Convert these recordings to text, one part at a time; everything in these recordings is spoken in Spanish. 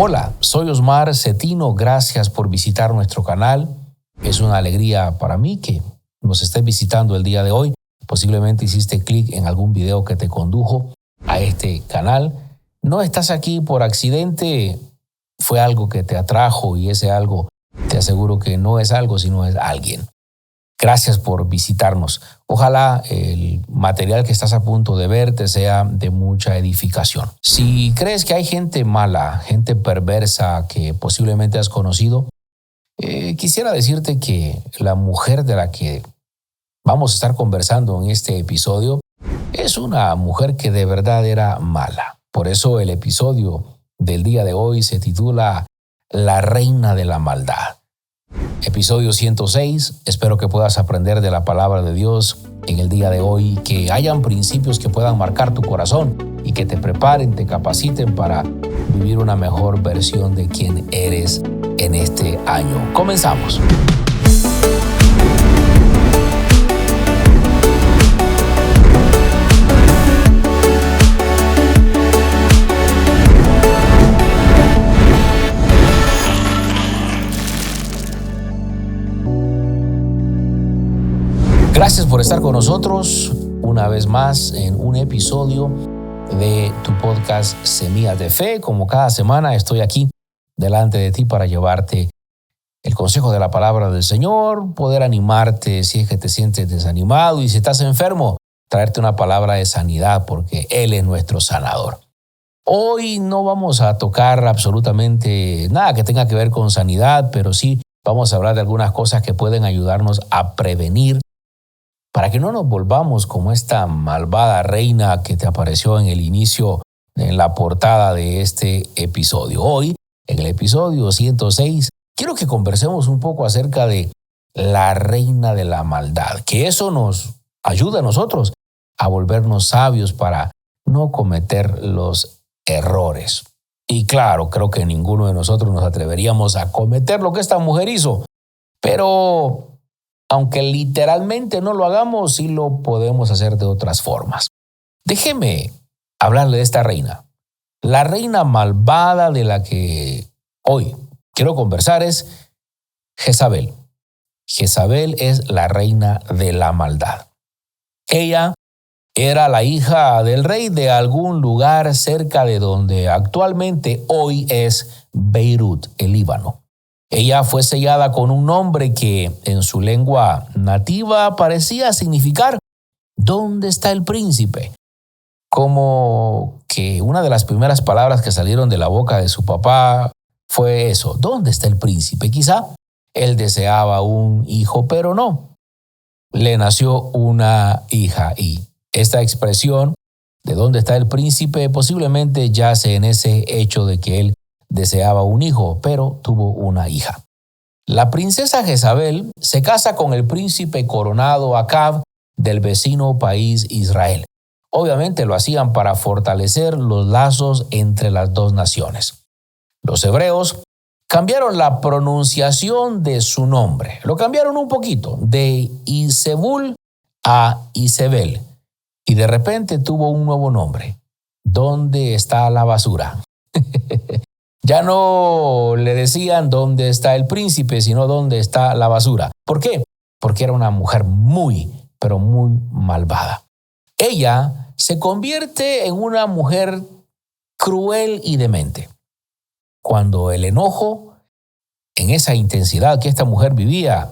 Hola, soy Osmar Cetino, gracias por visitar nuestro canal. Es una alegría para mí que nos estés visitando el día de hoy. Posiblemente hiciste clic en algún video que te condujo a este canal. No estás aquí por accidente, fue algo que te atrajo y ese algo te aseguro que no es algo, sino es alguien. Gracias por visitarnos. Ojalá el material que estás a punto de ver te sea de mucha edificación. Si crees que hay gente mala, gente perversa que posiblemente has conocido, quisiera decirte que la mujer de la que vamos a estar conversando en este episodio es una mujer que de verdad era mala. Por eso el episodio del día de hoy se titula La Reina de la Maldad. Episodio 106, espero que puedas aprender de la palabra de Dios en el día de hoy, que hayan principios que puedan marcar tu corazón y que te preparen, te capaciten para vivir una mejor versión de quien eres en este año. Comenzamos. Gracias por estar con nosotros una vez más en un episodio de tu podcast Semillas de Fe. Como cada semana estoy aquí delante de ti para llevarte el consejo de la palabra del Señor, poder animarte si es que te sientes desanimado y si estás enfermo, traerte una palabra de sanidad porque Él es nuestro sanador. Hoy no vamos a tocar absolutamente nada que tenga que ver con sanidad, pero sí vamos a hablar de algunas cosas que pueden ayudarnos a prevenir para que no nos volvamos como esta malvada reina que te apareció en el inicio, en la portada de este episodio. Hoy, en el episodio 106, quiero que conversemos un poco acerca de la reina de la maldad, que eso nos ayuda a nosotros a volvernos sabios para no cometer los errores. Y claro, creo que ninguno de nosotros nos atreveríamos a cometer lo que esta mujer hizo, pero aunque literalmente no lo hagamos, sí lo podemos hacer de otras formas. Déjeme hablarle de esta reina. La reina malvada de la que hoy quiero conversar es Jezabel. Jezabel es la reina de la maldad. Ella era la hija del rey de algún lugar cerca de donde actualmente hoy es Beirut, el Líbano. Ella fue sellada con un nombre que en su lengua nativa parecía significar ¿dónde está el príncipe? Como que una de las primeras palabras que salieron de la boca de su papá fue eso, ¿dónde está el príncipe? Quizá él deseaba un hijo, pero no. Le nació una hija y esta expresión de ¿dónde está el príncipe? Posiblemente yace en ese hecho de que él deseaba un hijo, pero tuvo una hija. La princesa Jezabel se casa con el príncipe coronado Acab del vecino país Israel. Obviamente lo hacían para fortalecer los lazos entre las dos naciones. Los hebreos cambiaron la pronunciación de su nombre. Lo cambiaron un poquito, de Izebul a Izebel. Y de repente tuvo un nuevo nombre. ¿Dónde está la basura? Ya no le decían dónde está el príncipe, sino dónde está la basura. ¿Por qué? Porque era una mujer muy, pero muy malvada. Ella se convierte en una mujer cruel y demente. Cuando el enojo, en esa intensidad que esta mujer vivía,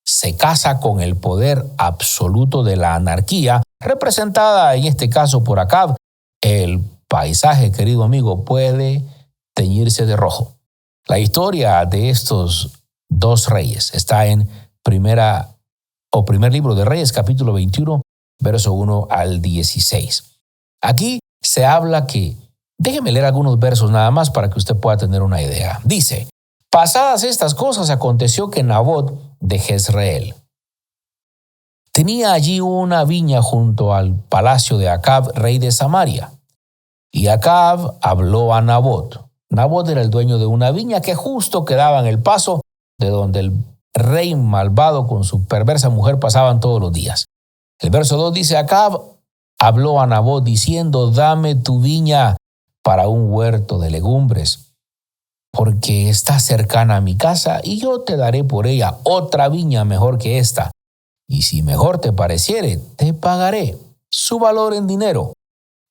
se casa con el poder absoluto de la anarquía, representada en este caso por Acab, el paisaje, querido amigo, puede teñirse de rojo. La historia de estos dos reyes está en primer libro de Reyes, capítulo 21, verso 1 al 16. Aquí se habla que, déjeme leer algunos versos nada más para que usted pueda tener una idea. Dice, pasadas estas cosas aconteció que Nabot de Jezreel tenía allí una viña junto al palacio de Acab, rey de Samaria. Y Acab habló a Nabot. Nabot era el dueño de una viña que justo quedaba en el paso de donde el rey malvado con su perversa mujer pasaban todos los días. El verso 2 dice, Acab habló a Nabot diciendo, dame tu viña para un huerto de legumbres. porque está cercana a mi casa y yo te daré por ella otra viña mejor que esta. Y si mejor te pareciere, te pagaré su valor en dinero.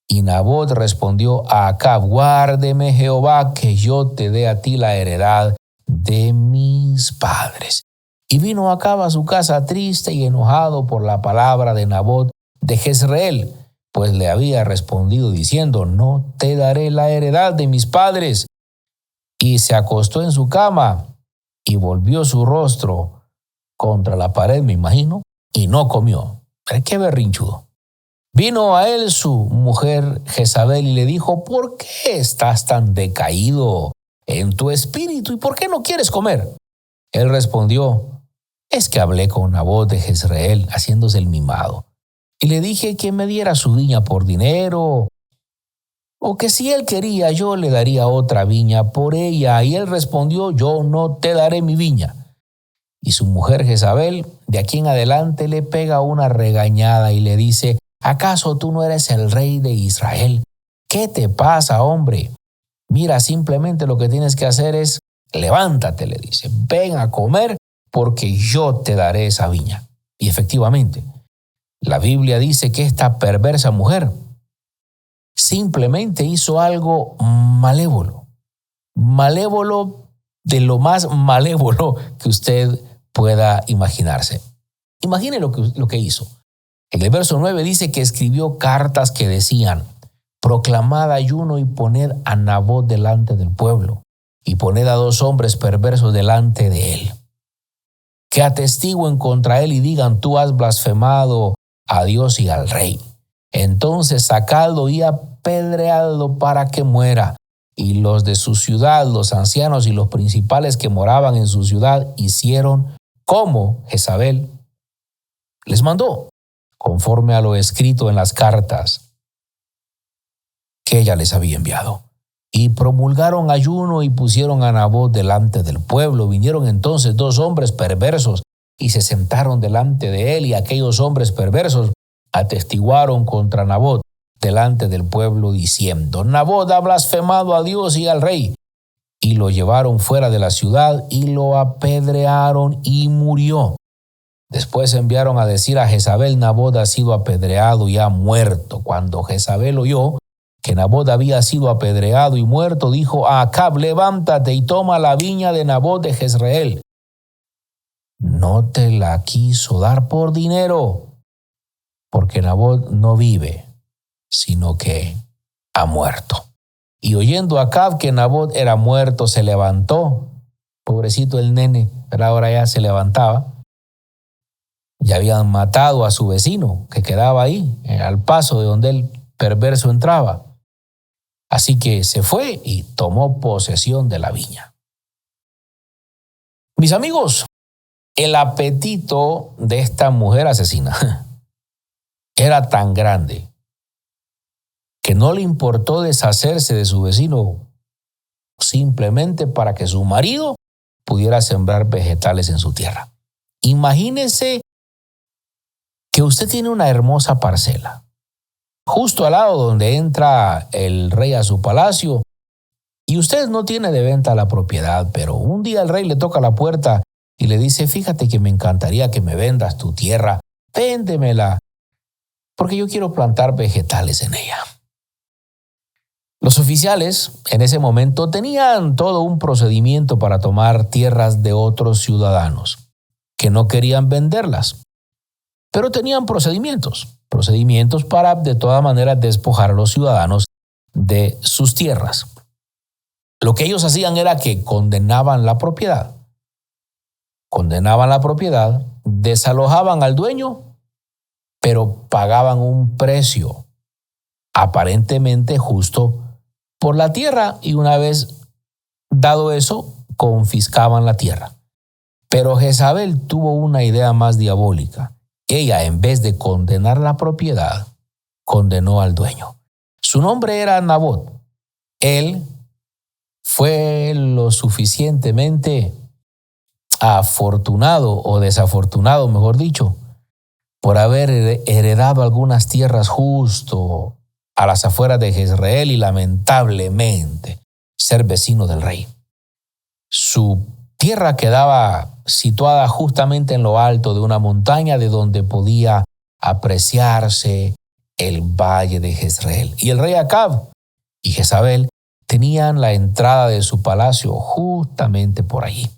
Y Nabot respondió a Acab: guárdeme Jehová, que yo te dé a ti la heredad de mis padres. Y vino Acab a su casa triste y enojado por la palabra de Nabot de Jezreel, pues le había respondido diciendo: no te daré la heredad de mis padres. Y se acostó en su cama y volvió su rostro contra la pared, me imagino, y no comió. ¡Qué berrinchudo! Vino a él su mujer Jezabel y le dijo: ¿por qué estás tan decaído en tu espíritu y por qué no quieres comer? Él respondió: es que hablé con Nabot de Jezreel, haciéndose el mimado, y le dije que me diera su viña por dinero, o que si él quería yo le daría otra viña por ella. Y él respondió: yo no te daré mi viña. Y su mujer Jezabel de aquí en adelante le pega una regañada y le dice: ¿acaso tú no eres el rey de Israel? ¿Qué te pasa, hombre? Mira, simplemente lo que tienes que hacer es levántate, le dice, ven a comer porque yo te daré esa viña. Y efectivamente, la Biblia dice que esta perversa mujer simplemente hizo algo malévolo de lo más malévolo que usted pueda imaginarse. Imagine lo que hizo. En el verso 9 dice que escribió cartas que decían: proclamad ayuno y poned a Nabot delante del pueblo, y poned a 2 hombres perversos delante de él, que atestiguen contra él y digan: tú has blasfemado a Dios y al rey. Entonces sacadlo y apedreadlo para que muera. Y los de su ciudad, los ancianos y los principales que moraban en su ciudad, hicieron como Jezabel les mandó, conforme a lo escrito en las cartas que ella les había enviado. Y promulgaron ayuno y pusieron a Nabot delante del pueblo. Vinieron entonces 2 hombres perversos y se sentaron delante de él, y aquellos hombres perversos atestiguaron contra Nabot delante del pueblo, diciendo: Nabot ha blasfemado a Dios y al rey. Y lo llevaron fuera de la ciudad y lo apedrearon y murió. Después enviaron a decir a Jezabel: Nabot ha sido apedreado y ha muerto. Cuando Jezabel oyó que Nabot había sido apedreado y muerto, dijo a Acab: levántate y toma la viña de Nabot de Jezreel. No te la quiso dar por dinero, porque Nabot no vive, sino que ha muerto. Y oyendo Acab que Nabot era muerto, se levantó. Pobrecito el nene, pero ahora ya se levantaba. Ya habían matado a su vecino que quedaba ahí, al paso de donde el perverso entraba. Así que se fue y tomó posesión de la viña. Mis amigos, el apetito de esta mujer asesina era tan grande que no le importó deshacerse de su vecino simplemente para que su marido pudiera sembrar vegetales en su tierra. Imagínese que usted tiene una hermosa parcela, justo al lado donde entra el rey a su palacio, y usted no tiene de venta la propiedad, pero un día el rey le toca la puerta y le dice: fíjate que me encantaría que me vendas tu tierra, véndemela, porque yo quiero plantar vegetales en ella. Los oficiales en ese momento tenían todo un procedimiento para tomar tierras de otros ciudadanos que no querían venderlas, pero tenían procedimientos para de todas maneras despojar a los ciudadanos de sus tierras. Lo que ellos hacían era que condenaban la propiedad, desalojaban al dueño, pero pagaban un precio aparentemente justo por la tierra, y una vez dado eso, confiscaban la tierra. Pero Jezabel tuvo una idea más diabólica. Ella, en vez de condenar la propiedad, condenó al dueño. Su nombre era Nabot. Él fue lo suficientemente afortunado, o desafortunado, mejor dicho, por haber heredado algunas tierras justo a las afueras de Jezreel y lamentablemente ser vecino del rey. Su tierra quedaba situada justamente en lo alto de una montaña de donde podía apreciarse el valle de Jezreel. Y el rey Acab y Jezabel tenían la entrada de su palacio justamente por allí.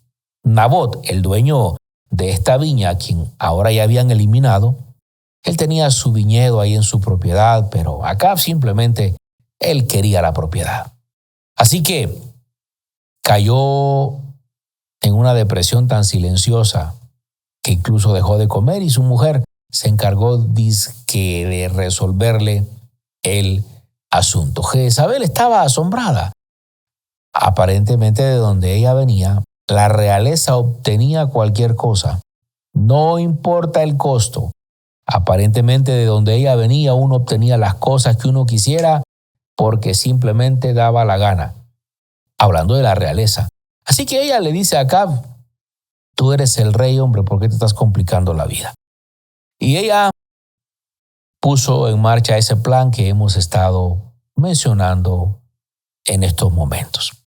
Nabot, el dueño de esta viña, a quien ahora ya habían eliminado, él tenía su viñedo ahí en su propiedad, pero Acab simplemente, él quería la propiedad. Así que cayó en una depresión tan silenciosa que incluso dejó de comer y su mujer se encargó dizque de resolverle el asunto. Jezabel estaba asombrada. Aparentemente de donde ella venía, la realeza obtenía cualquier cosa. No importa el costo. Aparentemente de donde ella venía, uno obtenía las cosas que uno quisiera porque simplemente daba la gana. Hablando de la realeza. Así que ella le dice a Acab, tú eres el rey, hombre, ¿por qué te estás complicando la vida? Y ella puso en marcha ese plan que hemos estado mencionando en estos momentos.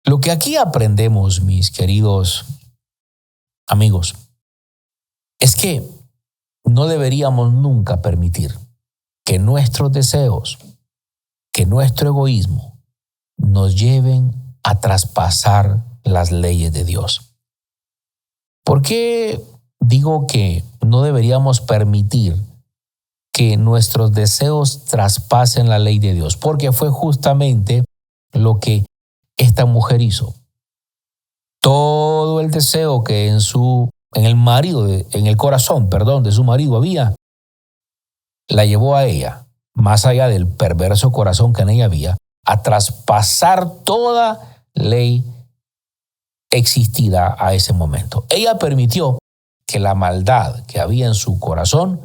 Lo que aquí aprendemos, mis queridos amigos, es que no deberíamos nunca permitir que nuestros deseos, que nuestro egoísmo nos lleven a traspasar las leyes de Dios. ¿Por qué digo que no deberíamos permitir que nuestros deseos traspasen la ley de Dios? Porque fue justamente lo que esta mujer hizo. Todo el deseo que en el corazón de su marido había, la llevó a ella, más allá del perverso corazón que en ella había, a traspasar toda ley existida a ese momento. Ella permitió que la maldad que había en su corazón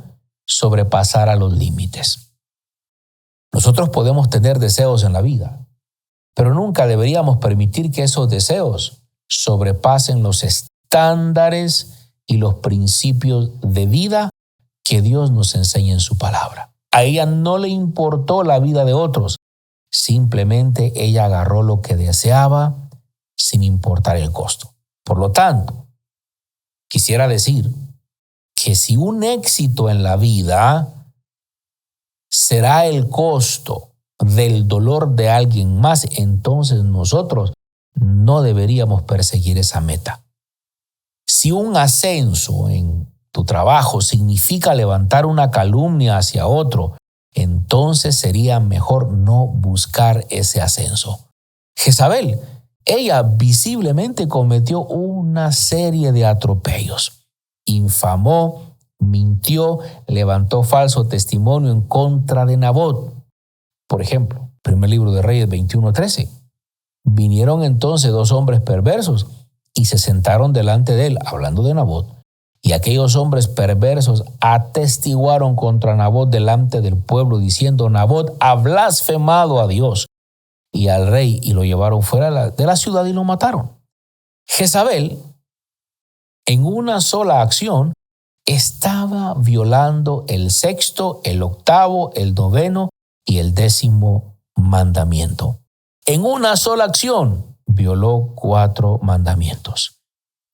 sobrepasara los límites. Nosotros podemos tener deseos en la vida, pero nunca deberíamos permitir que esos deseos sobrepasen los estándares y los principios de vida que Dios nos enseña en su palabra. A ella no le importó la vida de otros, simplemente ella agarró lo que deseaba sin importar el costo. Por lo tanto, quisiera decir que si un éxito en la vida será el costo del dolor de alguien más, entonces nosotros no deberíamos perseguir esa meta. Si un ascenso en tu trabajo significa levantar una calumnia hacia otro, entonces sería mejor no buscar ese ascenso. Jezabel, ella visiblemente cometió una serie de atropellos. Infamó, mintió, levantó falso testimonio en contra de Nabot. Por ejemplo, primer libro de Reyes 21:13. Vinieron entonces dos hombres perversos y se sentaron delante de él, hablando de Nabot. Y aquellos hombres perversos atestiguaron contra Nabot delante del pueblo, diciendo, Nabot ha blasfemado a Dios y al rey, y lo llevaron fuera de la ciudad y lo mataron. Jezabel, en una sola acción, estaba violando el sexto, el octavo, el noveno y el 10º mandamiento. En una sola acción, violó 4 mandamientos.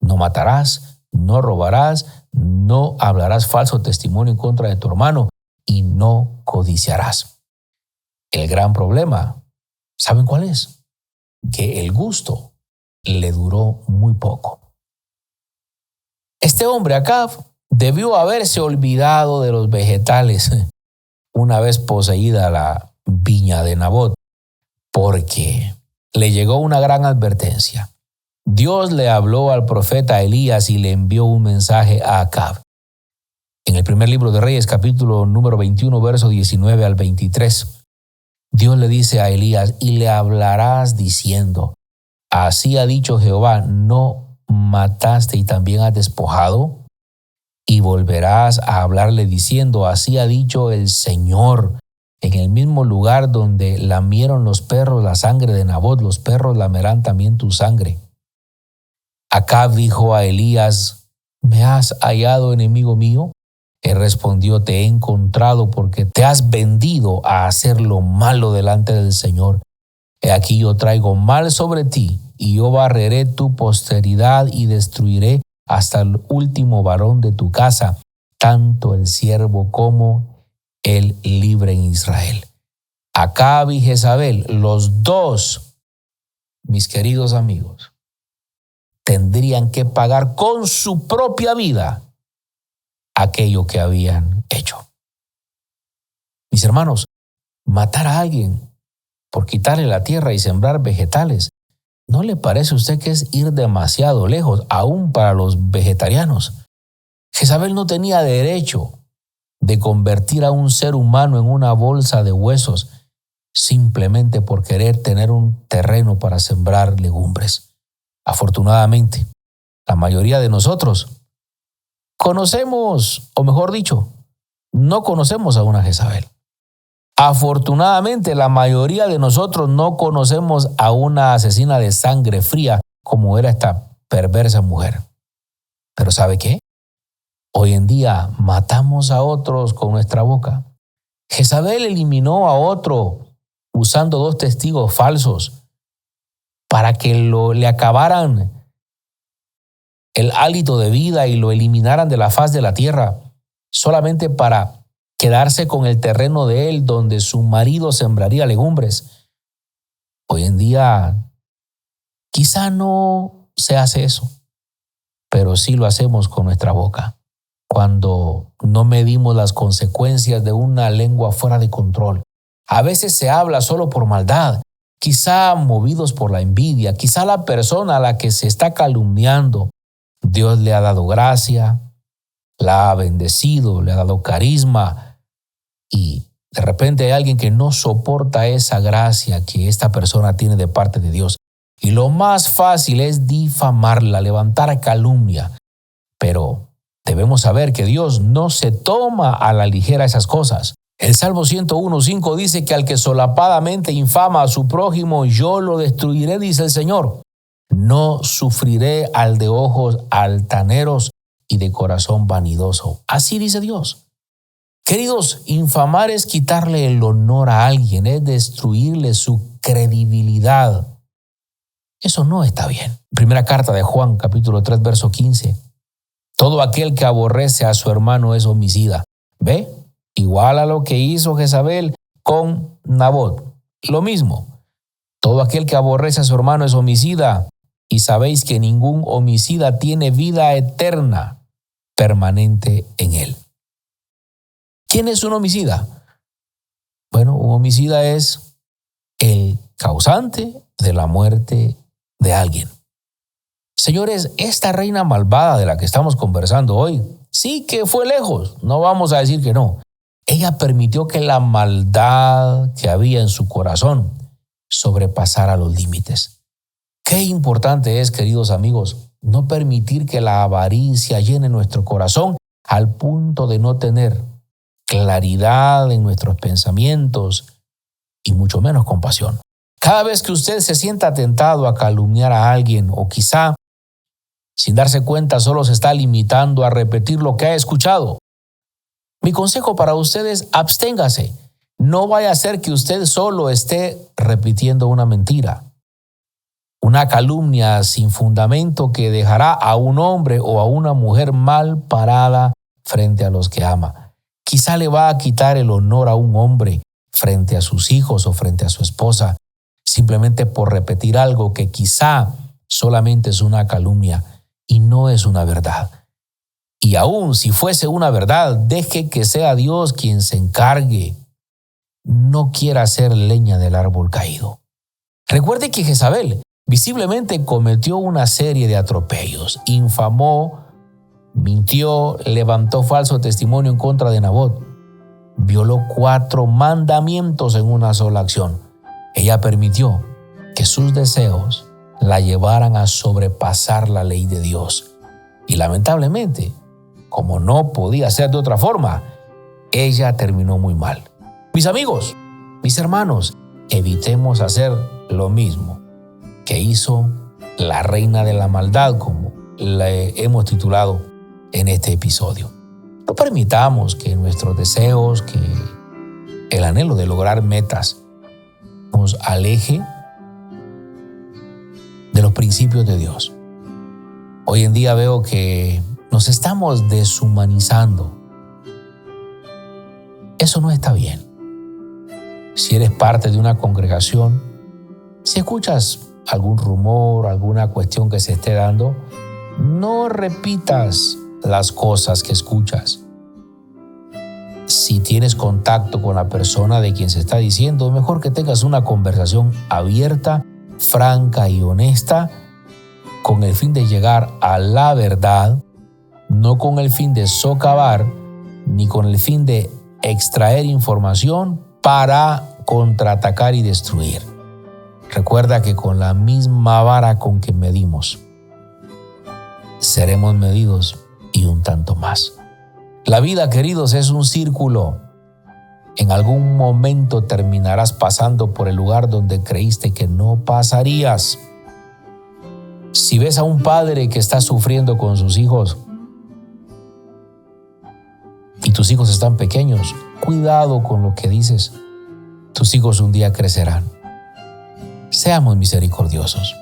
No matarás, no robarás, no hablarás falso testimonio en contra de tu hermano y no codiciarás. El gran problema, ¿saben cuál es? Que el gusto le duró muy poco. Este hombre, Acab, debió haberse olvidado de los vegetales una vez poseída la viña de Nabot, porque le llegó una gran advertencia. Dios le habló al profeta Elías y le envió un mensaje a Acab. En el primer libro de Reyes, capítulo número 21, verso 19 al 23, Dios le dice a Elías, y le hablarás diciendo, así ha dicho Jehová, ¿no mataste y también has despojado? Y volverás a hablarle diciendo, así ha dicho el Señor, en el mismo lugar donde lamieron los perros la sangre de Nabot, los perros lamerán también tu sangre. Acab dijo a Elías, ¿me has hallado, enemigo mío? Él respondió, te he encontrado porque te has vendido a hacer lo malo delante del Señor. He aquí yo traigo mal sobre ti y yo barreré tu posteridad y destruiré hasta el último varón de tu casa, tanto el siervo como el libre en Israel. Acab y Jezabel, los dos, mis queridos amigos, tendrían que pagar con su propia vida aquello que habían hecho. Mis hermanos, matar a alguien por quitarle la tierra y sembrar vegetales, ¿no le parece a usted que es ir demasiado lejos, aún para los vegetarianos? Jezabel no tenía derecho de convertir a un ser humano en una bolsa de huesos simplemente por querer tener un terreno para sembrar legumbres. Afortunadamente, la mayoría de nosotros conocemos, o mejor dicho, no conocemos a una Jezabel. Afortunadamente, la mayoría de nosotros no conocemos a una asesina de sangre fría como era esta perversa mujer. Pero ¿sabe qué? Hoy en día matamos a otros con nuestra boca. Jezabel eliminó a otro usando 2 testigos falsos para que le acabaran el hálito de vida y lo eliminaran de la faz de la tierra, solamente para quedarse con el terreno de él donde su marido sembraría legumbres. Hoy en día quizá no se hace eso, pero sí lo hacemos con nuestra boca, cuando no medimos las consecuencias de una lengua fuera de control. A veces se habla solo por maldad, quizá movidos por la envidia, quizá la persona a la que se está calumniando, Dios le ha dado gracia, la ha bendecido, le ha dado carisma, y de repente hay alguien que no soporta esa gracia que esta persona tiene de parte de Dios. Y lo más fácil es difamarla, levantar calumnia. Pero debemos saber que Dios no se toma a la ligera esas cosas. El Salmo 101:5 dice que al que solapadamente infama a su prójimo, yo lo destruiré, dice el Señor. No sufriré al de ojos altaneros y de corazón vanidoso. Así dice Dios. Queridos, infamar es quitarle el honor a alguien, es destruirle su credibilidad. Eso no está bien. Primera carta de Juan, capítulo 3, verso 15. Todo aquel que aborrece a su hermano es homicida. ¿Ve? Igual a lo que hizo Jezabel con Nabot. Lo mismo. Todo aquel que aborrece a su hermano es homicida. Y sabéis que ningún homicida tiene vida eterna permanente en él. ¿Quién es un homicida? Bueno, un homicida es el causante de la muerte de alguien. Señores, esta reina malvada de la que estamos conversando hoy, sí que fue lejos, no vamos a decir que no. Ella permitió que la maldad que había en su corazón sobrepasara los límites. Qué importante es, queridos amigos, no permitir que la avaricia llene nuestro corazón al punto de no tener claridad en nuestros pensamientos y mucho menos compasión. Cada vez que usted se sienta tentado a calumniar a alguien o quizá sin darse cuenta solo se está limitando a repetir lo que ha escuchado, mi consejo para usted es absténgase. No vaya a ser que usted solo esté repitiendo una mentira, una calumnia sin fundamento que dejará a un hombre o a una mujer mal parada frente a los que ama. Quizá le va a quitar el honor a un hombre frente a sus hijos o frente a su esposa, simplemente por repetir algo que quizá solamente es una calumnia y no es una verdad. Y aún si fuese una verdad, deje que sea Dios quien se encargue. No quiera hacer leña del árbol caído. Recuerde que Jezabel visiblemente cometió una serie de atropellos, infamó, mintió, levantó falso testimonio en contra de Nabot, violó 4 mandamientos en una sola acción. Ella permitió que sus deseos la llevaran a sobrepasar la ley de Dios. Y lamentablemente, como no podía ser de otra forma, ella terminó muy mal. Mis amigos, mis hermanos, evitemos hacer lo mismo que hizo la reina de la maldad, como le hemos titulado en este episodio. No permitamos que nuestros deseos, que el anhelo de lograr metas nos aleje de los principios de Dios. Hoy en día veo que nos estamos deshumanizando. Eso no está bien. Si eres parte de una congregación, si escuchas algún rumor, alguna cuestión que se esté dando, no repitas las cosas que escuchas. Si tienes contacto con la persona de quien se está diciendo, mejor que tengas una conversación abierta, franca y honesta, con el fin de llegar a la verdad, no con el fin de socavar, ni con el fin de extraer información para contraatacar y destruir. Recuerda que con la misma vara con que medimos, seremos medidos y un tanto más. La vida, queridos, es un círculo. En algún momento terminarás pasando por el lugar donde creíste que no pasarías. Si ves a un padre que está sufriendo con sus hijos y tus hijos están pequeños, cuidado con lo que dices. Tus hijos un día crecerán. Seamos misericordiosos.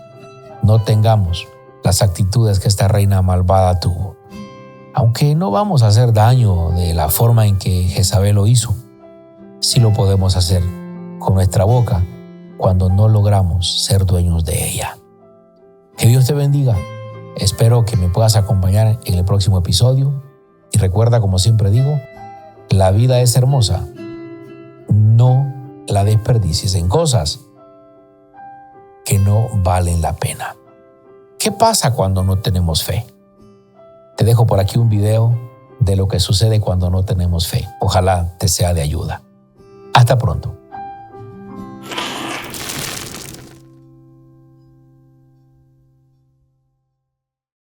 No tengamos las actitudes que esta reina malvada tuvo. Aunque no vamos a hacer daño de la forma en que Jezabel lo hizo, sí lo podemos hacer con nuestra boca cuando no logramos ser dueños de ella. Que Dios te bendiga. Espero que me puedas acompañar en el próximo episodio. Y recuerda, como siempre digo, la vida es hermosa. No la desperdicies en cosas que no valen la pena. ¿Qué pasa cuando no tenemos fe? Te dejo por aquí un video de lo que sucede cuando no tenemos fe. Ojalá te sea de ayuda. Hasta pronto.